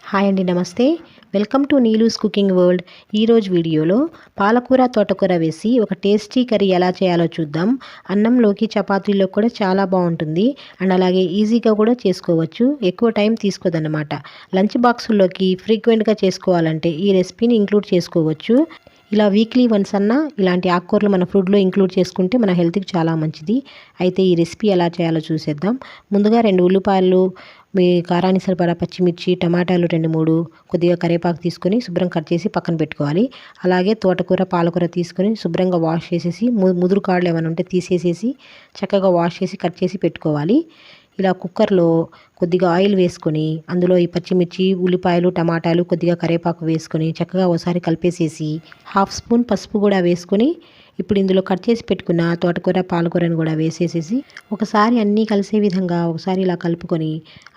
Hi అండి, నమస్తే. Welcome to Neelu's cooking world. ఈరోజు వీడియోలో పాలకూర తోటకూర వేసి ఒక టేస్టీ కర్రీ ఎలా చేయాలో చూద్దాం. అన్నంలోకి చపాతీల్లో కూడా చాలా బాగుంటుంది అండ్ అలాగే ఈజీగా కూడా చేసుకోవచ్చు. ఎక్కువ టైం తీసుకోదన్నమాట. లంచ్ బాక్సుల్లోకి ఫ్రీక్వెంట్గా చేసుకోవాలంటే ఈ రెసిపీని ఇంక్లూడ్ చేసుకోవచ్చు. ఇలా వీక్లీ వన్స్ అన్నా ఇలాంటి ఆకుకూరలు మన ఫుడ్లో ఇంక్లూడ్ చేసుకుంటే మన హెల్త్కి చాలా మంచిది. అయితే ఈ రెసిపీ ఎలా చేయాలో చూసేద్దాం. ముందుగా 2 ఉల్లిపాయలు, మీ కారానికి సరిపడా పచ్చిమిర్చి, టమాటాలు 2-3, కొద్దిగా కరివేపాకు తీసుకొని శుభ్రం కట్ చేసి పక్కన పెట్టుకోవాలి. అలాగే తోటకూర, పాలకూర తీసుకొని శుభ్రంగా వాష్ చేసేసి ముదురు కాడలు ఏమైనా ఉంటే తీసేసేసి చక్కగా వాష్ చేసి కట్ చేసి పెట్టుకోవాలి. ఇలా కుక్కర్లో కొద్దిగా ఆయిల్ వేసుకొని అందులో ఈ పచ్చిమిర్చి, ఉల్లిపాయలు, టమాటాలు, కొద్దిగా కరివేపాకు వేసుకొని చక్కగా ఒకసారి కలిపేసేసి 1/2 స్పూన్ పసుపు కూడా వేసుకొని ఇప్పుడు ఇందులో కట్ చేసి పెట్టుకున్న తోటకూర, పాలకూరను కూడా వేసేసేసి ఒకసారి అన్నీ కలిసే విధంగా ఒకసారి ఇలా కలుపుకొని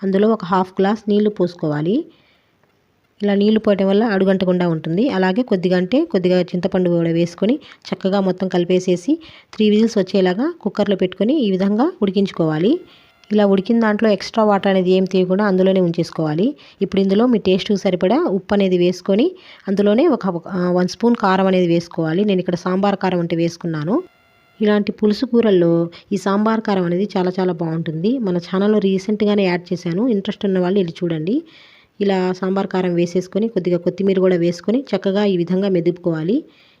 అందులో ఒక 1/2 గ్లాస్ నీళ్లు పోసుకోవాలి. ఇలా నీళ్లు పోయడం వల్ల అడుగంటకుండా ఉంటుంది. అలాగే కొద్దిగా చింతపండు కూడా వేసుకొని చక్కగా మొత్తం కలిపేసేసి 3 విజిల్స్ వచ్చేలాగా కుక్కర్లో పెట్టుకొని ఈ విధంగా ఉడికించుకోవాలి. ఇలా ఉడికిన దాంట్లో ఎక్స్ట్రా వాటర్ అనేది ఏం తీయకుండా అందులోనే ఉంచేసుకోవాలి. ఇప్పుడు ఇందులో మీ టేస్ట్కి సరిపడా ఉప్పు అనేది వేసుకొని అందులోనే ఒక 1 స్పూన్ కారం అనేది వేసుకోవాలి. నేను ఇక్కడ సాంబార్ కారం అంటే వేసుకున్నాను. ఇలాంటి పులుసు కూరల్లో ఈ సాంబార్ కారం అనేది చాలా చాలా బాగుంటుంది. మన ఛానల్లో రీసెంట్గానే యాడ్ చేశాను. ఇంట్రెస్ట్ ఉన్న వాళ్ళు వెళ్ళి చూడండి. ఇలా సాంబార్ కారం వేసేసుకొని కొద్దిగా కొత్తిమీర కూడా వేసుకొని చక్కగా ఈ విధంగా మెదుపుకోవాలి.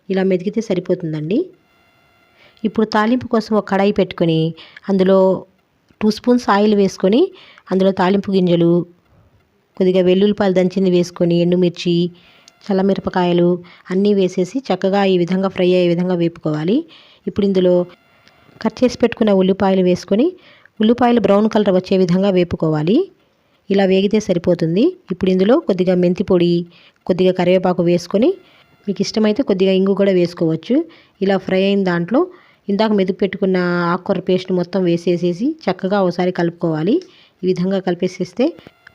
ఇలా మెదిగితే సరిపోతుందండి. ఇప్పుడు తాలింపు కోసం ఒక కడాయి పెట్టుకొని అందులో 2 స్పూన్స్ ఆయిల్ వేసుకొని అందులో తాలింపు గింజలు, కొద్దిగా వెల్లుల్లిపాయలు దంచింది వేసుకొని ఎండుమిర్చి, చల్లమిరపకాయలు అన్నీ వేసేసి చక్కగా ఈ విధంగా ఫ్రై అయ్యే విధంగా వేపుకోవాలి. ఇప్పుడు ఇందులో కట్ చేసి పెట్టుకున్న ఉల్లిపాయలు వేసుకొని ఉల్లిపాయలు బ్రౌన్ కలర్ వచ్చే విధంగా వేపుకోవాలి. ఇలా వేగితే సరిపోతుంది. ఇప్పుడు ఇందులో కొద్దిగా మెంతి పొడి, కొద్దిగా కరివేపాకు వేసుకొని మీకు ఇష్టమైతే కొద్దిగా ఇంగు కూడా వేసుకోవచ్చు. ఇలా ఫ్రై అయిన దాంట్లో ఇందాక మెదుపు పెట్టుకున్న ఆకుకూర పేస్ట్ మొత్తం వేసేసేసి చక్కగా ఒకసారి కలుపుకోవాలి. ఈ విధంగా కలిపేసేస్తే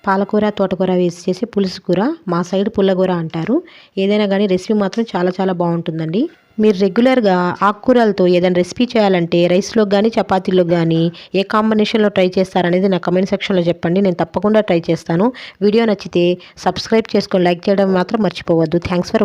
పాలకూర, తోటకూర వేసి చేసే పులుసు కూర, మా సైడ్ పుల్లగూర అంటారు. ఏదైనా కానీ రెసిపీ మాత్రం చాలా చాలా బాగుంటుందండి. మీరు రెగ్యులర్గా ఆకుకూరలతో ఏదైనా రెసిపీ చేయాలంటే రైస్లోకి కానీ చపాతీలోకి కానీ ఏ కాంబినేషన్లో ట్రై చేస్తారనేది నా కమెంట్ సెక్షన్లో చెప్పండి. నేను తప్పకుండా ట్రై చేస్తాను. వీడియో నచ్చితే సబ్స్క్రైబ్ చేసుకొని లైక్ చేయడం మాత్రం మర్చిపోవద్దు. Thanks for